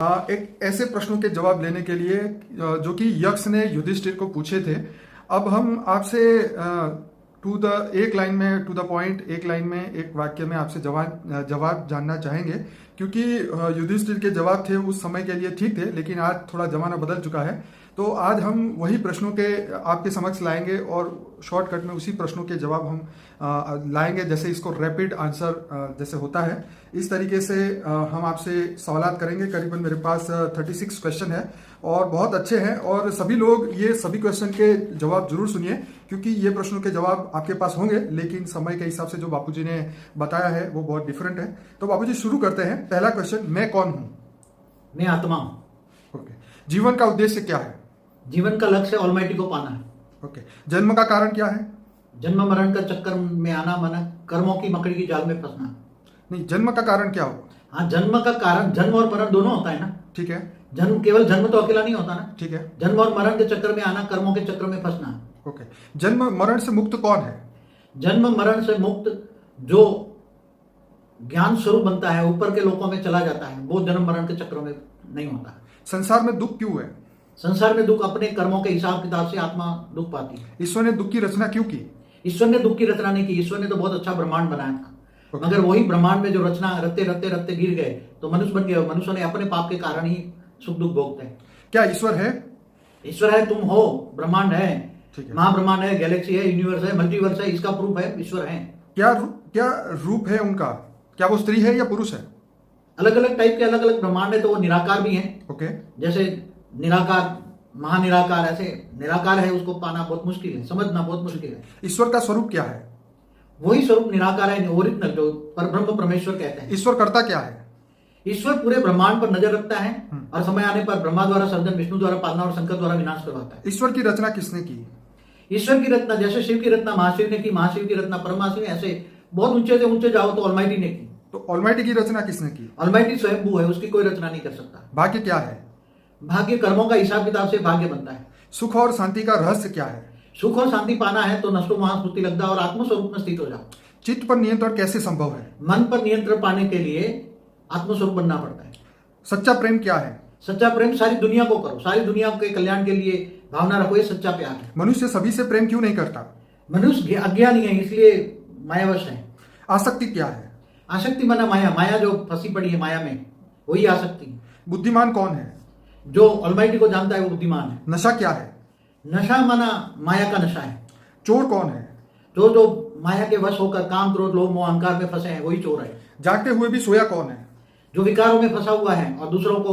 एक ऐसे प्रश्नों के जवाब लेने के लिए जो कि यक्ष ने युधिष्ठिर को पूछे थे। अब हम आपसे एक लाइन में टू द पॉइंट, एक लाइन में एक वाक्य में आपसे जवाब जानना चाहेंगे, क्योंकि युधिष्ठिर के जवाब थे उस समय के लिए ठीक थे, लेकिन आज थोड़ा जमाना बदल चुका है। तो आज हम वही प्रश्नों के आपके समक्ष लाएंगे और शॉर्टकट में उसी प्रश्नों के जवाब हम लाएंगे, जैसे इसको रैपिड आंसर जैसे होता है इस तरीके से हम आपसे सवालात करेंगे। करीबन मेरे पास 36 क्वेश्चन है और बहुत अच्छे हैं, और सभी लोग ये सभी क्वेश्चन के जवाब जरूर सुनिए, क्योंकि ये प्रश्नों के जवाब आपके पास होंगे, लेकिन समय के हिसाब से जो बापूजी ने बताया है वो बहुत डिफरेंट है। तो बापूजी शुरू करते हैं। पहला क्वेश्चन, मैं कौन हूँ? मैं आत्मा हूं। ओके। जीवन का उद्देश्य क्या है? जीवन का लक्ष्य ऑलमाइटी को पाना है। ओके। जन्म का कारण क्या है? जन्म मरण का चक्कर में आना, माना कर्मों की मकड़ी की जाल में फंसना। नहीं, जन्म का कारण क्या होगा? हाँ, जन्म का कारण, जन्म और मरण दोनों होता है ना। ठीक है। जन्म, केवल जन्म तो अकेला नहीं होता ना। ठीक है। जन्म और मरण के चक्कर में आना, कर्मों के चक्कर में फंसना। ओके। जन्म मरण से मुक्त कौन है? जन्म मरण से मुक्त जो ज्ञान स्वरूप बनता है, ऊपर के लोकों में चला जाता है, वो जन्म मरण के चक्रों में नहीं होता। संसार में दुख क्यों है? संसार में दुख अपने कर्मों के हिसाब किताब से आत्मा दुख पाती है। ईश्वर ने दुख की रचना क्यों की? ईश्वर ने दुख की रचना नहीं की। ईश्वर ने तो बहुत अच्छा ब्रह्मांड बनाया था, Okay. मगर वही ब्रह्मांड में जो रचना रत्ते रत्ते रत्ते गिर गए तो मनुष्य बन गए। मनुष्य ने अपने पाप के कारण ही सुख दुख भोगते हैं। क्या ईश्वर है? ईश्वर है, तुम हो, ब्रह्मांड है, ठीक है। महाब्रह्मांड है, गैलेक्सी है, यूनिवर्स है, मल्टीवर्स है, इसका प्रूफ है ईश्वर है। क्या रूप है उनका? क्या वो स्त्री है या पुरुष है? अलग अलग टाइप के अलग अलग ब्रह्मांड है, तो वो निराकार भी है। ओके। जैसे निराकार, महानिराकार, ऐसे निराकार है, उसको पाना बहुत मुश्किल है, समझना बहुत मुश्किल है। ईश्वर का स्वरूप क्या है? वही स्वरूप निराकार है, ओरिजिनल, जो परब्रह्म परमेश्वर कहते हैं। ईश्वर करता क्या है? ईश्वर पूरे ब्रह्मांड पर नजर रखता है और समय आने पर ब्रह्मा द्वारा सर्जन, विष्णु द्वारा पालना और शंकर द्वारा विनाश करवाता है। ईश्वर की रचना किसने की? ईश्वर की रचना जैसे शिव की रचना महाशिव ने की, महाशिव की रचना परमाशिव ने, ऐसे बहुत ऊंचे से ऊंचे जाओ तो ऑलमाइटी ने की। तो ऑलमाइटी की रचना किसने की? ऑलमाइटी स्वयंभू है, उसकी कोई रचना नहीं कर सकता। भाग्य क्या है? भाग्य कर्मों का हिसाब किताब से भाग्य बनता है। सुख और शांति का रहस्य क्या है? सुख और शांति पाना है तो नष्टो महास्मृति लगता और आत्मस्वरूप में स्थित हो जाओ। चित्त पर नियंत्रण कैसे संभव है? मन पर नियंत्रण पाने के लिए आत्मस्वरूप बनना पड़ता है। सच्चा प्रेम क्या है? सच्चा प्रेम सारी दुनिया को करो, सारी दुनिया के कल्याण के लिए भावना रखो, ये सच्चा प्यार है। मनुष्य सभी से प्रेम क्यों नहीं करता? मनुष्य अज्ञानी है, इसलिए मायावश है। आसक्ति क्या है? आसक्ति माना माया, माया जो फंसी पड़ी है माया में, वही आसक्ति। बुद्धिमान कौन है? जो ऑलमाइटी को जानता है वो बुद्धिमान है। नशा क्या है? नशा माना माया का नशा है। चोर कौन है? जो माया के वश होकर काम, क्रोध, लोभ, मोह, अहंकार में फंसे हैं, वही चोर है। जागते हुए भी सोया कौन है? जो विकारों में फंसा हुआ है और दूसरों को